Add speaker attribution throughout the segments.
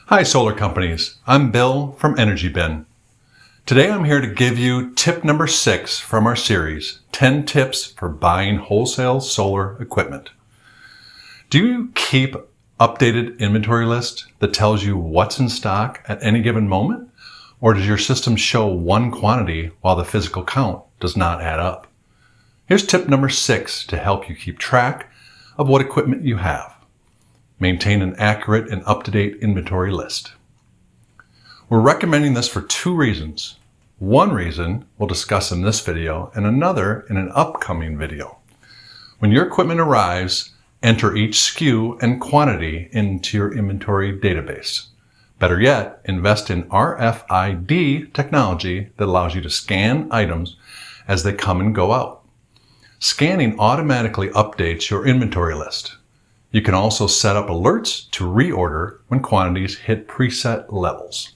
Speaker 1: Hi solar companies, I'm Bill from EnergyBin. Today I'm here to give you tip number 6 from our series, 10 tips for buying wholesale solar equipment. Do you keep updated inventory list that tells you what's in stock at any given moment? Or does your system show one quantity while the physical count does not add up? Here's tip number 6 to help you keep track of what equipment you have. Maintain an accurate and up-to-date inventory list. We're recommending this for 2 reasons. One reason we'll discuss in this video and another in an upcoming video. When your equipment arrives, enter each SKU and quantity into your inventory database. Better yet, invest in RFID technology that allows you to scan items as they come and go out. Scanning automatically updates your inventory list. You can also set up alerts to reorder when quantities hit preset levels.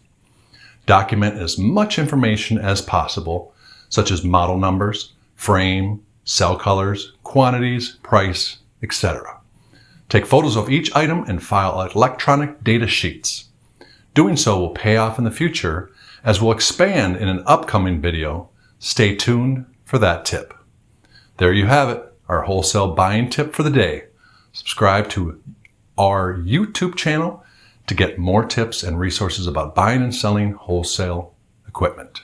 Speaker 1: Document as much information as possible, such as model numbers, frame, cell colors, quantities, price, etc. Take photos of each item and file electronic data sheets. Doing so will pay off in the future, as we'll expand in an upcoming video. Stay tuned for that tip. There you have it, our wholesale buying tip for the day. Subscribe to our YouTube channel to get more tips and resources about buying and selling wholesale equipment.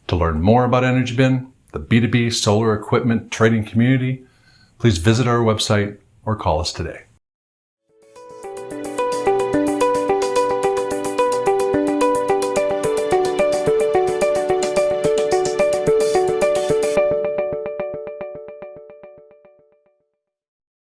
Speaker 1: To learn more about EnergyBin, the B2B solar equipment trading community, please visit our website or call us today.